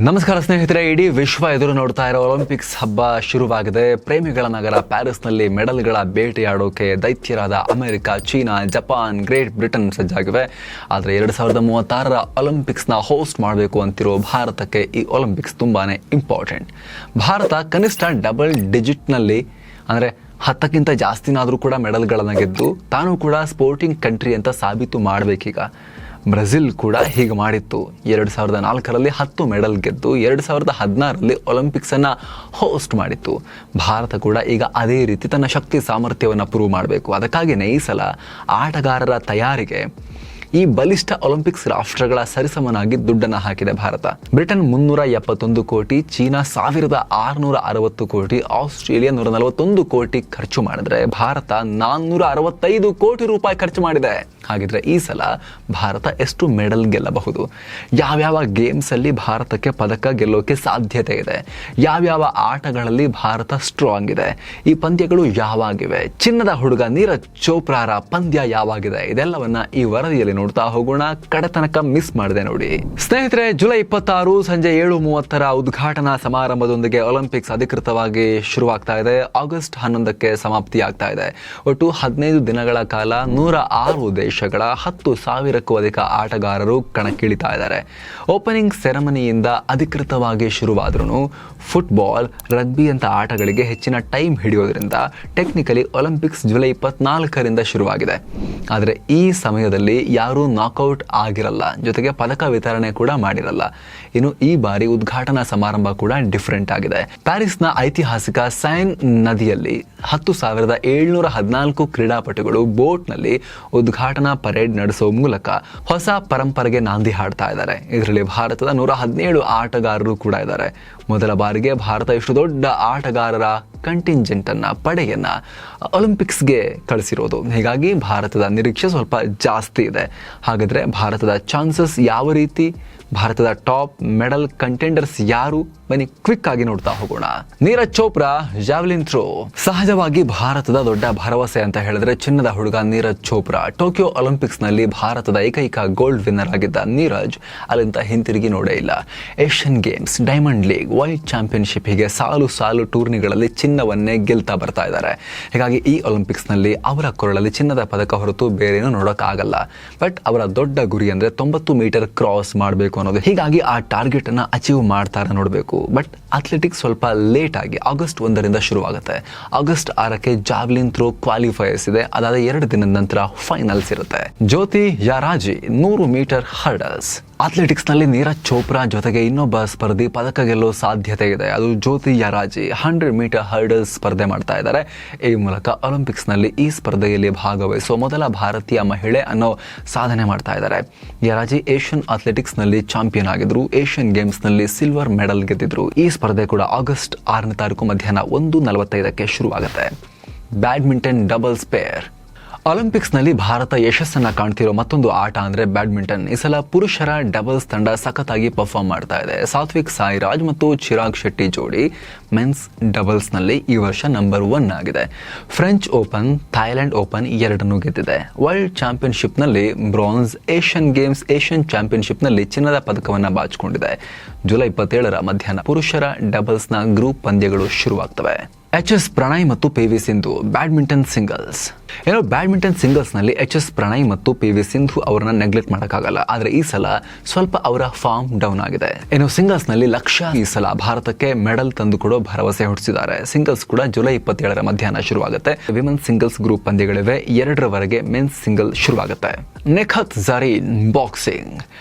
ನಮಸ್ಕಾರ ಸ್ನೇಹಿತರೆ, ಇಡೀ ವಿಶ್ವ ಎದುರು ನೋಡ್ತಾ ಇರೋ ಒಲಿಂಪಿಕ್ಸ್ ಹಬ್ಬ ಶುರುವಾಗಿದೆ. ಪ್ರೇಮಿಗಳ ನಗರ ಪ್ಯಾರಿಸ್ನಲ್ಲಿ ಮೆಡಲ್ಗಳ ಬೇಟೆಯಾಡೋಕೆ ದೈತ್ಯರಾದ America, China, Japan, Great Britain ಸಜ್ಜಾಗಿವೆ. ಆದರೆ 2036ರ ಒಲಿಂಪಿಕ್ಸ್ನ ಹೋಸ್ಟ್ ಮಾಡಬೇಕು ಅಂತಿರೋ ಭಾರತಕ್ಕೆ ಈ ಒಲಿಂಪಿಕ್ಸ್ ತುಂಬಾನೇ ಇಂಪಾರ್ಟೆಂಟ್. ಭಾರತ ಕನಿಷ್ಠ ಡಬಲ್ ಡಿಜಿಟ್ನಲ್ಲಿ ಅಂದರೆ 10ಕ್ಕಿಂತ ಜಾಸ್ತಿನಾದರೂ ಕೂಡ ಮೆಡಲ್ಗಳನ್ನು ಗೆದ್ದು ತಾನು ಕೂಡ ಸ್ಪೋರ್ಟಿಂಗ್ ಕಂಟ್ರಿ ಅಂತ ಸಾಬೀತು ಮಾಡಬೇಕೀಗ. ಬ್ರೆಜಿಲ್ ಕೂಡ ಹೀಗೆ ಮಾಡಿತ್ತು. 2004ರಲ್ಲಿ 10 ಮೆಡಲ್ ಗೆದ್ದು 2016ರಲ್ಲಿ ಒಲಿಂಪಿಕ್ಸನ್ನು ಹೋಸ್ಟ್ ಮಾಡಿತ್ತು. ಭಾರತ ಕೂಡ ಈಗ ಅದೇ ರೀತಿ ತನ್ನ ಶಕ್ತಿ ಸಾಮರ್ಥ್ಯವನ್ನು ಪ್ರೂವ್ ಮಾಡಬೇಕು. ಅದಕ್ಕಾಗಿಯೇ ಈ ಸಲ ಆಟಗಾರರ ತಯಾರಿಗೆ ಈ ಬಲಿಷ್ಠ ಒಲಿಂಪಿಕ್ಸ್ ರಾಷ್ಟ್ರಗಳ ಸರಿಸಮನಾಗಿ ದುಡ್ಡನ್ನು ಹಾಕಿದೆ ಭಾರತ. ಬ್ರಿಟನ್ 371 ಕೋಟಿ, ಚೀನಾ 1660 ಕೋಟಿ, ಆಸ್ಟ್ರೇಲಿಯಾ 141 ಕೋಟಿ ಖರ್ಚು ಮಾಡಿದ್ರೆ ಭಾರತ 465 ಕೋಟಿ ರೂಪಾಯಿ ಖರ್ಚು ಮಾಡಿದೆ. ಹಾಗಿದ್ರೆ ಈ ಸಲ ಭಾರತ ಎಷ್ಟು ಮೆಡಲ್ ಗೆಲ್ಲಬಹುದು? ಯಾವ್ಯಾವ ಗೇಮ್ಸಲ್ಲಿ ಭಾರತಕ್ಕೆ ಪದಕ ಗೆಲ್ಲೋಕೆ ಸಾಧ್ಯತೆ ಇದೆ? ಯಾವ್ಯಾವ ಆಟಗಳಲ್ಲಿ ಭಾರತ ಸ್ಟ್ರಾಂಗ್ ಇದೆ? ಈ ಪಂದ್ಯಗಳು ಯಾವಾಗಿವೆ? ಚಿನ್ನದ ಹುಡುಗ ನೀರಜ್ ಚೋಪ್ರಾರ ಪಂದ್ಯ ಯಾವಾಗಿದೆ? ಇದೆಲ್ಲವನ್ನ ಈ ವರದಿಯಲ್ಲಿ ನೋಡ್ತಾ ಹೋಗೋಣ. ಕಡೆತನಕ ಮಿಸ್ ಮಾಡಿದೆ ನೋಡಿ ಸ್ನೇಹಿತರೆ. ಜುಲೈ 26 ಸಂಜೆ 7:30 ಉದ್ಘಾಟನಾ ಸಮಾರಂಭದೊಂದಿಗೆ ಒಲಿಂಪಿಕ್ಸ್ ಅಧಿಕೃತವಾಗಿ ಶುರುವಾಗ್ತಾ ಇದೆ. ಆಗಸ್ಟ್ 11ಕ್ಕೆ ಸಮಾಪ್ತಿಯಾಗ್ತಾ ಇದೆ. ಒಟ್ಟು 15 ದಿನಗಳ ಕಾಲ 106 ದೇಶಗಳ 10,000ಕ್ಕೂ ಅಧಿಕ ಆಟಗಾರರು ಕಣಕ್ಕಿಳಿತಾ ಇದ್ದಾರೆ. ಓಪನಿಂಗ್ ಸೆರೆಮನಿಯಿಂದ ಅಧಿಕೃತವಾಗಿ ಶುರುವಾದ್ರೂ ಫುಟ್ಬಾಲ್, ರಗ್ಬಿ ಅಂತ ಆಟಗಳಿಗೆ ಹೆಚ್ಚಿನ ಟೈಮ್ ಹಿಡಿಯೋದ್ರಿಂದ ಟೆಕ್ನಿಕಲಿ ಒಲಿಂಪಿಕ್ಸ್ ಜುಲೈ 24ರಿಂದ ಶುರುವಾಗಿದೆ. ಆದರೆ ಈ ಸಮಯದಲ್ಲಿ ಯಾರೂ ನಾಕ್ಔಟ್ ಆಗಿರಲ್ಲ, ಜೊತೆಗೆ ಪದಕ ವಿತರಣೆ ಕೂಡ ಮಾಡಿರಲ್ಲ. ಇನ್ನು ಈ ಬಾರಿ ಉದ್ಘಾಟನಾ ಸಮಾರಂಭ ಕೂಡ ಡಿಫರೆಂಟ್ ಆಗಿದೆ. ಪ್ಯಾರಿಸ್ನ ಐತಿಹಾಸಿಕ ಸೈನ್ ನದಿಯಲ್ಲಿ 10,714 ಕ್ರೀಡಾಪಟುಗಳು ಬೋಟ್ನಲ್ಲಿ ಉದ್ಘಾಟನಾ ಪರೇಡ್ ನಡೆಸುವ ಮೂಲಕ ಹೊಸ ಪರಂಪರೆಗೆ ನಾಂದಿ ಹಾಡ್ತಾ ಇದ್ದಾರೆ. ಇದರಲ್ಲಿ ಭಾರತದ 117 ಆಟಗಾರರು ಕೂಡ ಇದ್ದಾರೆ. ಮೊದಲ ಬಾರಿಗೆ ಭಾರತ ಇಷ್ಟು ದೊಡ್ಡ ಆಟಗಾರರ ಕಂಟಿಂಜೆಂಟ್ ಅನ್ನ, ಪಡೆಯನ್ನ ಒಲಿಂಪಿಕ್ಸ್ಗೆ ಕಳಿಸಿರೋದು. ಹೀಗಾಗಿ ಭಾರತದ ನಿರೀಕ್ಷೆ ಸ್ವಲ್ಪ ಜಾಸ್ತಿ ಇದೆ. ಹಾಗಾದ್ರೆ ಭಾರತದ ಚಾನ್ಸಸ್ ಯಾವ ರೀತಿ? ಭಾರತದ ಟಾಪ್ ಮೆಡಲ್ ಕಂಟೆಂಡರ್ಸ್ ಯಾರು? ಬನ್ನಿ ಕ್ವಿಕ್ ಆಗಿ ನೋಡ್ತಾ ಹೋಗೋಣ. Neeraj Chopra javelin throw. ಸಹಜವಾಗಿ ಭಾರತದ ದೊಡ್ಡ ಭರವಸೆ ಅಂತ ಹೇಳಿದ್ರೆ ಚಿನ್ನದ ಹುಡುಗ ನೀರಜ್ ಚೋಪ್ರಾ. ಟೋಕಿಯೋ ಒಲಿಂಪಿಕ್ಸ್ ನಲ್ಲಿ ಭಾರತದ ಏಕೈಕ ಗೋಲ್ಡ್ ವಿನ್ನರ್ ಆಗಿದ್ದ ನೀರಜ್ ಅಲ್ಲಿಂದ ಹಿಂತಿರುಗಿ ನೋಡೇ ಇಲ್ಲ. Asian games, diamond league, world championship ಹೀಗೆ ಸಾಲು ಟೂರ್ನಿಗಳಲ್ಲಿ ಚಿನ್ನವನ್ನೇ ಗೆಲ್ತಾ ಬರ್ತಾ ಇದ್ದಾರೆ. ಹೀಗಾಗಿ ಈ ಒಲಿಂಪಿಕ್ಸ್ ನಲ್ಲಿ ಅವರ ಕೊರಳಲ್ಲಿ ಚಿನ್ನದ ಪದಕ ಹೊರತು ಬೇರೇನೂ ನೋಡೋಕ್ಕಾಗಲ್ಲ. ಬಟ್ ಅವರ ದೊಡ್ಡ ಗುರಿ ಅಂದ್ರೆ 90 ಮೀಟರ್ ಕ್ರಾಸ್ ಮಾಡಬೇಕು ಅನ್ನೋದು. ಹೀಗಾಗಿ ಆ ಟಾರ್ಗೆಟ್ ಅನ್ನ ಅಚೀವ್ ಮಾಡ್ತಾರೆ ನೋಡಬೇಕು. ಬಟ್ ಅಥ್ಲೆಟಿಕ್ಸ್ ಸ್ವಲ್ಪ ಲೇಟ್ ಆಗಿ ಆಗಸ್ಟ್ 1ರಿಂದ ಶುರುವಾಗುತ್ತೆ. ಆಗಸ್ಟ್ 6ಕ್ಕೆ ಜಾವ್ಲಿನ್ ಥ್ರೋ ಕ್ವಾಲಿಫೈಯರ್ಸ್ ಇದೆ. ಅದಾದ 2 ದಿನದ ನಂತರ ಫೈನಲ್ಸ್ ಇರುತ್ತೆ. ಜ್ಯೋತಿ ಯಾರಾಜಿ 100 ಮೀಟರ್ ಹರ್ಡಲ್ಸ್. ಅಥ್ಲೆಟಿಕ್ಸ್ ನಲ್ಲಿ ನೀರಜ್ ಚೋಪ್ರಾ ಜೊತೆಗೆ ಇನ್ನೊಬ್ಬ ಸ್ಪರ್ಧಿ ಪದಕ ಗೆಲ್ಲೋ ಸಾಧ್ಯತೆ ಇದೆ. ಅದು ಜ್ಯೋತಿ ಯಾರಾಜಿ 100 ಮೀಟರ್ ಹರ್ಡಲ್ಸ್ ಸ್ಪರ್ಧೆ ಮಾಡ್ತಾ ಇದ್ದಾರೆ. ಈ ಮೂಲಕ ಒಲಿಂಪಿಕ್ಸ್ ನಲ್ಲಿ ಈ ಸ್ಪರ್ಧೆಯಲ್ಲಿ ಭಾಗವಹಿಸುವ ಮೊದಲ ಭಾರತೀಯ ಮಹಿಳೆ ಅನ್ನೋ ಸಾಧನೆ ಮಾಡ್ತಾ ಇದ್ದಾರೆ. ಯಾರಾಜಿ ಏಷ್ಯನ್ ಅಥ್ಲೆಟಿಕ್ಸ್ ನಲ್ಲಿ ಚಾಂಪಿಯನ್ ಆಗಿದ್ರು. ಏಷ್ಯನ್ ಗೇಮ್ಸ್ ನಲ್ಲಿ ಸಿಲ್ವರ್ ಮೆಡಲ್ ಗೆದ್ದಿದ್ರು. ಈ ಸ್ಪರ್ಧೆ ಕೂಡ ಆಗಸ್ಟ್ 6ನೇ ತಾರೀಕು ಮಧ್ಯಾಹ್ನ 1:45ಕ್ಕೆ ಶುರುವಾಗುತ್ತೆ. Badminton doubles peer. ಒಲಿಂಪಿಕ್ಸ್ ನಲ್ಲಿ ಭಾರತ ಯಶಸ್ಸನ್ನ ಕಾಣ್ತಿರೋ ಮತ್ತೊಂದು ಆಟ ಅಂದ್ರೆ ಬ್ಯಾಡ್ಮಿಂಟನ್. ಈ ಸಲ ಪುರುಷರ ಡಬಲ್ಸ್ ತಂಡ ಸಖತ್ತಾಗಿ ಪರ್ಫಾರ್ಮ್ ಮಾಡ್ತಾ ಇದೆ. ಸಾತ್ವಿಕ್ ಸಾಯಿರಾಜ್ ಮತ್ತು ಚಿರಾಗ್ ಶೆಟ್ಟಿ ಜೋಡಿ ಮೆನ್ಸ್ ಡಬಲ್ಸ್ ನಲ್ಲಿ ಈ ವರ್ಷ ನಂಬರ್ 1 ಆಗಿದೆ. ಫ್ರೆಂಚ್ ಓಪನ್, ಥೈಲ್ಯಾಂಡ್ ಓಪನ್ ಎರಡನ್ನೂ ಗೆದ್ದಿದೆ. ವರ್ಲ್ಡ್ ಚಾಂಪಿಯನ್ಶಿಪ್ ನಲ್ಲಿ bronze, Asian games, Asian championship ನಲ್ಲಿ ಚಿನ್ನದ ಪದಕವನ್ನ ಬಾಚಿಕೊಂಡಿದೆ. ಜುಲೈ 27ರ ಮಧ್ಯಾಹ್ನ ಪುರುಷರ ಡಬಲ್ಸ್ ನ ಗ್ರೂಪ್ ಪಂದ್ಯಗಳು ಶುರುವಾಗ್ತವೆ. ಎಚ್.ಎಸ್. ಪ್ರಣಯ್ ಮತ್ತು P V. Sindhu badminton singles. Badminton singles ನಲ್ಲಿ ಎಚ್.ಎಸ್. ಪ್ರಣಯ್ ಮತ್ತು ಪಿ.ವಿ. ಸಿಂಧು ಅವರನ್ನ ನೆಗ್ಲೆಕ್ಟ್ ಮಾಡೋಕ್ಕಾಗಲ್ಲ. ಆದ್ರೆ ಈ ಸಲ ಸ್ವಲ್ಪ ಅವರ ಫಾರ್ಮ್ ಡೌನ್ ಆಗಿದೆ. ಸಿಂಗಲ್ಸ್ ನಲ್ಲಿ ಲಕ್ಷ್ಯ ಈ ಸಲ ಭಾರತಕ್ಕೆ ಮೆಡಲ್ ತಂದುಕೊಡೋ ಭರವಸೆ ಹುಟ್ಟಿಸಿದ್ದಾರೆ. ಸಿಂಗಲ್ಸ್ ಕೂಡ ಜುಲೈ 27ರ ಮಧ್ಯಾಹ್ನ ಶುರುವಾಗುತ್ತೆ. ವಿಮೆನ್ಸ್ ಸಿಂಗಲ್ಸ್ ಗ್ರೂಪ್ ಪಂದ್ಯಗಳಿವೆ. 2ರವರೆಗೆ ಮೆನ್ಸ್ ಸಿಂಗಲ್ ಶುರುವಾಗುತ್ತೆ. ನಿಖತ್ ಝರೀನ್ ಬಾಕ್ಸಿಂಗ್.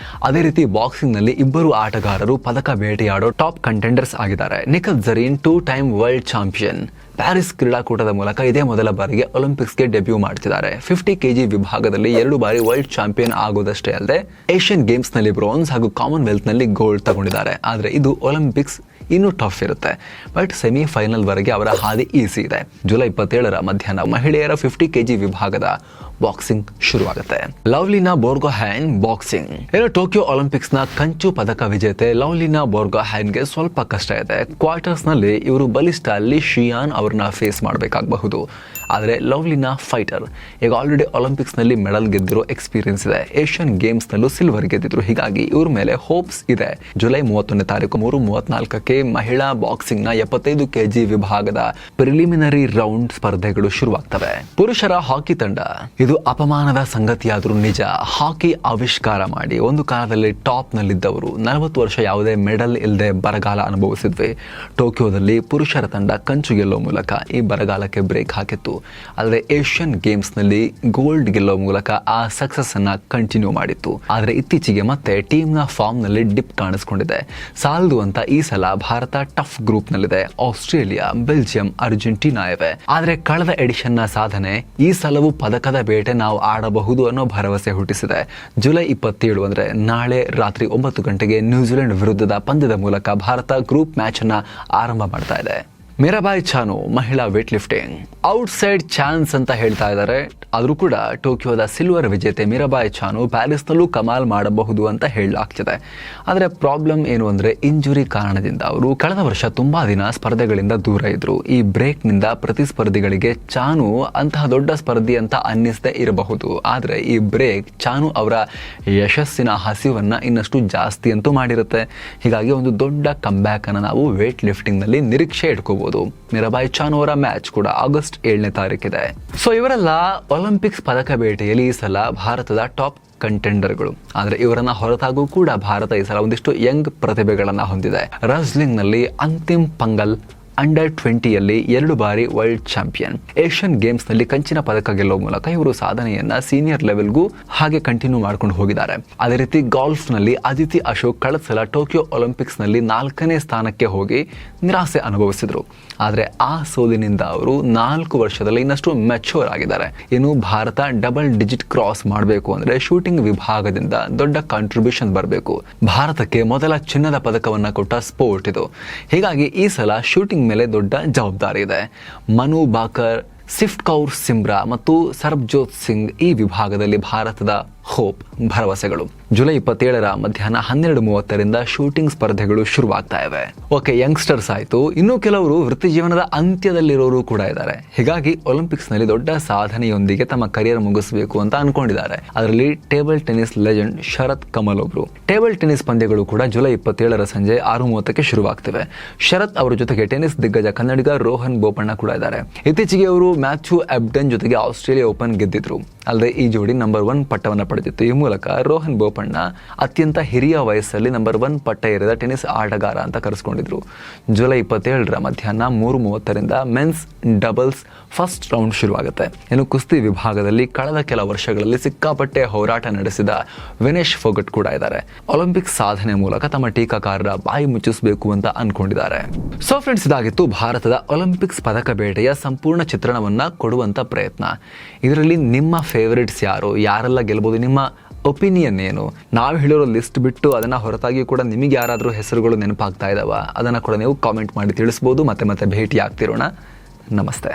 ಅದೇ ರೀತಿ ಬಾಕ್ಸಿಂಗ್ ನಲ್ಲಿ ಇಬ್ಬರು ಆಟಗಾರರು ಪದಕ ಬೇಟೆಯಾಡೋ ಟಾಪ್ ಕಂಟೆಂಡರ್ಸ್ ಆಗಿದ್ದಾರೆ. Nikhat Zareen 2 time world champion. Paris ಕ್ರೀಡಾಕೂಟದ ಮೂಲಕ ಇದೇ ಮೊದಲ ಬಾರಿಗೆ ಒಲಿಂಪಿಕ್ಸ್ಗೆ ಡೆಬ್ಯೂ ಮಾಡ್ತಿದ್ದಾರೆ. 50 kg ವಿಭಾಗದಲ್ಲಿ 2 ಬಾರಿ ವರ್ಲ್ಡ್ ಚಾಂಪಿಯನ್ ಆಗೋದಷ್ಟೇ ಅಲ್ಲದೆ ಏಷ್ಯನ್ ಗೇಮ್ಸ್ ನಲ್ಲಿ ಬ್ರಾನ್ಸ್ ಹಾಗೂ ಕಾಮನ್ವೆಲ್ತ್ ನಲ್ಲಿ ಗೋಲ್ಡ್ ತಗೊಂಡಿದ್ದಾರೆ. ಆದ್ರೆ ಇದು ಒಲಿಂಪಿಕ್ಸ್ ಇನ್ನೂ ಟಫ್ ಇರುತ್ತೆ. ಬಟ್ ಸೆಮಿಫೈನಲ್ ವರೆಗೆ ಅವರ ಹಾದಿ ಈಸಿ ಇದೆ. ಜುಲೈ 27ರ ಮಧ್ಯಾಹ್ನ ಮಹಿಳೆಯರ 50 kg ವಿಭಾಗದ ಬಾಕ್ಸಿಂಗ್ ಶುರುವಾಗುತ್ತೆ. Lovlina Borgohain boxing. Tokyo Olympics ನ ಕಂಚು ಪದಕ ವಿಜೇತೆ ಲವ್ಲಿನಾ ಬೋರ್ಗೊಹೈನ್ಗೆ ಸ್ವಲ್ಪ ಕಷ್ಟ ಇದೆ. ಕ್ವಾರ್ಟರ್ಸ್ ನಲ್ಲಿ ಇವರು ಬಲಿಷ್ಠ ಲಿ ಶಿಯಾನ್ ಅವ್ರನ್ನ ಫೇಸ್ ಮಾಡಬೇಕಾಗಬಹುದು. ಆದರೆ ಲವ್ಲಿನಾ ಫೈಟರ್, ಈಗ ಆಲ್ರೆಡಿ ಒಲಿಂಪಿಕ್ಸ್ ನಲ್ಲಿ ಮೆಡಲ್ ಗೆದ್ದಿರೋ ಎಕ್ಸ್ಪೀರಿಯನ್ಸ್ ಇದೆ. ಏಷ್ಯನ್ ಗೇಮ್ಸ್ ನಲ್ಲೂ ಸಿಲ್ವರ್ ಗೆದ್ದಿದ್ರು. ಹೀಗಾಗಿ ಇವ್ರ ಮೇಲೆ ಹೋಪ್ಸ್ ಇದೆ. ಜುಲೈ 31ನೇ ತಾರೀಕು 3:34ಕ್ಕೆ ಮಹಿಳಾ ಬಾಕ್ಸಿಂಗ್ ನ 75 kg ವಿಭಾಗದ ಪ್ರಿಲಿಮಿನರಿ ರೌಂಡ್ ಸ್ಪರ್ಧೆಗಳು ಶುರುವಾಗ್ತವೆ. ಪುರುಷರ ಹಾಕಿ ತಂಡ, ಇದು ಅಪಮಾನದ ಸಂಗತಿಯಾದ್ರೂ ನಿಜ. ಹಾಕಿ ಆವಿಷ್ಕಾರ ಮಾಡಿ ಒಂದು ಕಾಲದಲ್ಲಿ ಟಾಪ್ ನಲ್ಲಿದ್ದವರು 40 ವರ್ಷ ಯಾವುದೇ ಮೆಡಲ್ ಇಲ್ಲದೆ ಬರಗಾಲ ಅನುಭವಿಸಿದ್ವಿ. ಟೋಕಿಯೋದಲ್ಲಿ ಪುರುಷರ ತಂಡ ಕಂಚು ಗೆಲ್ಲೋ ಮೂಲಕ ಈ ಬರಗಾಲಕ್ಕೆ ಬ್ರೇಕ್ ಹಾಕಿತ್ತು. ಆದರೆ ಏಷ್ಯನ್ ಗೇಮ್ಸ್ ನಲ್ಲಿ ಗೋಲ್ಡ್ ಗೆಲ್ಲೋ ಮೂಲಕ ಆ ಸಕ್ಸಸ್ ಅನ್ನ ಕಂಟಿನ್ಯೂ ಮಾಡಿತ್ತು. ಆದರೆ ಇತ್ತೀಚೆಗೆ ಮತ್ತೆ ಟೀಮ್ ನ ಫಾರ್ಮ್ ನಲ್ಲಿ ಡಿಪ್ ಕಾಣಿಸ್ಕೊಂಡಿದೆ. ಸಾಲದು ಅಂತ ಈ ಸಲ ಭಾರತ ಟಫ್ ಗ್ರೂಪ್ ನಲ್ಲಿದೆ. ಆಸ್ಟ್ರೇಲಿಯಾ, ಬೆಲ್ಜಿಯಂ, ಅರ್ಜೆಂಟೀನಾ ಇವೆ. ಆದರೆ ಕಳೆದ ಎಡಿಷನ್ ನ ಸಾಧನೆ ಈ ಸಲವೂ ಪದಕದ ಬೇಟೆ ನಾವು ಆಡಬಹುದು ಅನ್ನೋ ಭರವಸೆ ಹುಟ್ಟಿಸಿದೆ. ಜುಲೈ 27 ಅಂದ್ರೆ ನಾಳೆ ರಾತ್ರಿ 9 ಗಂಟೆಗೆ ನ್ಯೂಜಿಲೆಂಡ್ ವಿರುದ್ಧದ ಪಂದ್ಯದ ಮೂಲಕ ಭಾರತ ಗ್ರೂಪ್ ಮ್ಯಾಚ್ ಅನ್ನ ಆರಂಭ ಮಾಡ್ತಾ ಇದೆ. ಮೀರಾಬಾಯಿ ಚಾನು ಮಹಿಳಾ ವೇಟ್ ಲಿಫ್ಟಿಂಗ್ ಔಟ್ಸೈಡ್ ಚಾನ್ಸ್ ಅಂತ ಹೇಳ್ತಾ ಇದ್ದಾರೆ. ಆದರೂ ಕೂಡ ಟೋಕಿಯೋದ ಸಿಲ್ವರ್ ವಿಜೇತೆ ಮೀರಾಬಾಯಿ ಚಾನು ಪ್ಯಾರಿಸ್ನಲ್ಲೂ ಕಮಾಲ್ ಮಾಡಬಹುದು ಅಂತ ಹೇಳಲಾಗ್ತಿದೆ. ಆದರೆ ಪ್ರಾಬ್ಲಮ್ ಏನು ಅಂದ್ರೆ ಇಂಜುರಿ ಕಾರಣದಿಂದ ಅವರು ಕಳೆದ ವರ್ಷ ತುಂಬಾ ದಿನ ಸ್ಪರ್ಧೆಗಳಿಂದ ದೂರ ಇದ್ರು. ಈ ಬ್ರೇಕ್ ನಿಂದ ಪ್ರತಿಸ್ಪರ್ಧಿಗಳಿಗೆ ಚಾನು ಅಂತಹ ದೊಡ್ಡ ಸ್ಪರ್ಧಿ ಅಂತ ಅನ್ನಿಸದೇ ಇರಬಹುದು. ಆದರೆ ಈ ಬ್ರೇಕ್ ಚಾನು ಅವರ ಯಶಸ್ಸಿನ ಹಸಿವನ್ನ ಇನ್ನಷ್ಟು ಜಾಸ್ತಿ ಅಂತೂ ಮಾಡಿರುತ್ತೆ. ಹೀಗಾಗಿ ಒಂದು ದೊಡ್ಡ ಕಂಬ್ಯಾಕ್ ಅನ್ನು ನಾವು ವೇಟ್ ಲಿಫ್ಟಿಂಗ್ ನಲ್ಲಿ ನಿರೀಕ್ಷೆ ಇಟ್ಕೋಬಹುದು. ಮೀರಾಬಾಯಿ ಚಾನು ಅವರ ಮ್ಯಾಚ್ ಕೂಡ ಆಗಸ್ಟ್ 7ನೇ ತಾರೀಕಿದೆ. ಸೊ ಇವರೆಲ್ಲ ಒಲಿಂಪಿಕ್ಸ್ ಪದಕ ಬೇಟೆಯಲ್ಲಿ ಈ ಸಲ ಭಾರತದ ಟಾಪ್ ಕಂಟೆಂಡರ್ಗಳು. ಆದರೆ ಇವರನ್ನ ಹೊರತಾಗೂ ಕೂಡ ಭಾರತ ಈ ಸಲ ಒಂದಿಷ್ಟು ಯಂಗ್ ಪ್ರತಿಭೆಗಳನ್ನ ಹೊಂದಿದೆ. ರಸ್ಲಿಂಗ್ ನಲ್ಲಿ ಅಂತಿಮ್ ಪಂಗಲ್ ಅಂಡರ್ 20ಯಲ್ಲಿ 2 ಬಾರಿ ವರ್ಲ್ಡ್ ಚಾಂಪಿಯನ್. ಏಷ್ಯನ್ ಗೇಮ್ಸ್ ನಲ್ಲಿ ಕಂಚಿನ ಪದಕ ಗೆಲ್ಲುವ ಮೂಲಕ ಇವರು ಸಾಧನೆಯನ್ನ ಸೀನಿಯರ್ ಲೆವೆಲ್ಗೂ ಹಾಗೆ ಕಂಟಿನ್ಯೂ ಮಾಡ್ಕೊಂಡು ಹೋಗಿದ್ದಾರೆ. ಅದೇ ರೀತಿ ಗಾಲ್ಫ್ ನಲ್ಲಿ ಅದಿತಿ ಅಶೋಕ್ ಕಳೆದ ಸಲ ಟೋಕಿಯೋ ಒಲಿಂಪಿಕ್ಸ್ ನಲ್ಲಿ 4ನೇ ಸ್ಥಾನಕ್ಕೆ ಹೋಗಿ ನಿರಾಸೆ ಅನುಭವಿಸಿದ್ರು. ಆದರೆ ಆ ಸೋಲಿನಿಂದ ಅವರು 4 ವರ್ಷದಲ್ಲಿ ಇನ್ನಷ್ಟು ಮೆಚೂರ್ ಆಗಿದ್ದಾರೆ. ಇನ್ನು ಭಾರತ ಡಬಲ್ ಡಿಜಿಟ್ ಕ್ರಾಸ್ ಮಾಡಬೇಕು ಅಂದ್ರೆ ಶೂಟಿಂಗ್ ವಿಭಾಗದಿಂದ ದೊಡ್ಡ ಕಾಂಟ್ರಿಬ್ಯೂಷನ್ ಬರಬೇಕು. ಭಾರತಕ್ಕೆ ಮೊದಲ ಚಿನ್ನದ ಪದಕವನ್ನ ಕೊಟ್ಟ ಸ್ಪೋರ್ಟ್ ಇದು. ಹೀಗಾಗಿ ಈ ಸಲ ಶೂಟಿಂಗ್ ಮೇಲೆ ದೊಡ್ಡ ಜವಾಬ್ದಾರಿ ಇದೆ. ಮನು ಬಾಕರ್, ಸಿಫ್ಟ್ ಕೌರ್ ಸಿಮ್ರಾ ಮತ್ತು ಸರ್ಬ್ಜೋತ್ ಸಿಂಗ್ ಈ ವಿಭಾಗದಲ್ಲಿ ಭಾರತದ ಹೋಪ್, ಭರವಸೆಗಳು. ಜುಲೈ 27ರ ಮಧ್ಯಾಹ್ನ 12:30ರಿಂದ ಶೂಟಿಂಗ್ ಸ್ಪರ್ಧೆಗಳು ಶುರುವಾಗ್ತಾ ಇವೆ. ಓಕೆ, ಯಂಗ್ಸ್ಟರ್ಸ್ ಆಯ್ತು. ಇನ್ನು ಕೆಲವರು ವೃತ್ತಿ ಜೀವನದ ಅಂತ್ಯದಲ್ಲಿರೋರು ಕೂಡ ಇದ್ದಾರೆ. ಹೀಗಾಗಿ ಒಲಿಂಪಿಕ್ಸ್ ನಲ್ಲಿ ದೊಡ್ಡ ಸಾಧನೆಯೊಂದಿಗೆ ತಮ್ಮ ಕರಿಯರ್ ಮುಗಿಸಬೇಕು ಅಂತ ಅನ್ಕೊಂಡಿದ್ದಾರೆ. ಅದರಲ್ಲಿ table tennis legend Sharath Kamal ಒಬ್ರು. ಟೇಬಲ್ ಟೆನ್ನಿಸ್ ಪಂದ್ಯಗಳು ಕೂಡ ಜುಲೈ 27ರ ಸಂಜೆ 6:30ಕ್ಕೆ ಶುರುವಾಗ್ತಿವೆ. ಶರತ್ ಅವರ ಜೊತೆಗೆ ಟೆನ್ನಿಸ್ ದಿಗ್ಗಜ ಕನ್ನಡಿಗ ರೋಹನ್ ಬೋಪಣ್ಣ ಕೂಡ ಇದ್ದಾರೆ. ಇತ್ತೀಚೆಗೆ ಅವರು ಮ್ಯಾಥ್ಯೂ ಅಬ್ಡನ್ ಜೊತೆಗೆ ಆಸ್ಟ್ರೇಲಿಯಾ ಓಪನ್ ಗೆದ್ದಿದ್ರು. ಅಲ್ಲದೆ ಈ ಜೋಡಿ ನಂಬರ್ 1 ಪಟ್ಟವನ್ನು ಪಡೆದಿತ್ತು. ಈ ಮೂಲಕ ರೋಹನ್ ಬೋಪಣ್ಣ ಅತ್ಯಂತ ಹಿರಿಯ ವಯಸ್ಸಲ್ಲಿ ನಂಬರ್ 1 ಪಟ್ಟ ಏರಿದ ಟೆನ್ನಿಸ್ ಆಟಗಾರ ಅಂತ ಕರೆಸ್ಕೊಂಡಿದ್ರು. ಜುಲೈ 27ರ ಮಧ್ಯಾಹ್ನ 3:30ರಿಂದ ಮೆನ್ಸ್ ಡಬಲ್ಸ್ ಫಸ್ಟ್ ರೌಂಡ್ ಶುರುವಾಗುತ್ತೆ. ಇನ್ನು ಕುಸ್ತಿ ವಿಭಾಗದಲ್ಲಿ ಕಳೆದ ಕೆಲ ವರ್ಷಗಳಲ್ಲಿ ಸಿಕ್ಕಾಪಟ್ಟೆ ಹೋರಾಟ ನಡೆಸಿದ ವಿನೇಶ್ ಫೋಗಟ್ ಕೂಡ ಇದ್ದಾರೆ. ಒಲಿಂಪಿಕ್ ಸಾಧನೆ ಮೂಲಕ ತಮ್ಮ ಟೀಕಾಕಾರರ ಬಾಯಿ ಮುಚ್ಚಿಸಬೇಕು ಅಂತ ಅನ್ಕೊಂಡಿದ್ದಾರೆ. ಸೊ ಫ್ರೆಂಡ್ಸ್, ಇದಾಗಿತ್ತು ಭಾರತದ ಒಲಿಂಪಿಕ್ಸ್ ಪದಕ ಬೇಟೆಯ ಸಂಪೂರ್ಣ ಚಿತ್ರಣವನ್ನ ಕೊಡುವಂತ ಪ್ರಯತ್ನ. ಇದರಲ್ಲಿ ನಿಮ್ಮ ಫೇವರೇಟ್ಸ್ ಯಾರು, ಯಾರೆಲ್ಲ ಗೆಲ್ಬಹುದು, ನಿಮ್ಮ ಒಪಿನಿಯನ್ ಏನು? ನಾವು ಹೇಳಿರೋ ಲಿಸ್ಟ್ ಬಿಟ್ಟು ಅದನ್ನ ಹೊರತಾಗಿ ಕೂಡ ನಿಮಗೆ ಯಾರಾದರೂ ಹೆಸರುಗಳು ನೆನಪಾಗ್ತಾ ಇದಾವ, ಅದನ್ನ ಕೂಡ ನೀವು ಕಾಮೆಂಟ್ ಮಾಡಿ ತಿಳಿಸ್ಬೋದು. ಮತ್ತೆ ಭೇಟಿ ಆಗ್ತಿರೋಣ. ನಮಸ್ತೆ.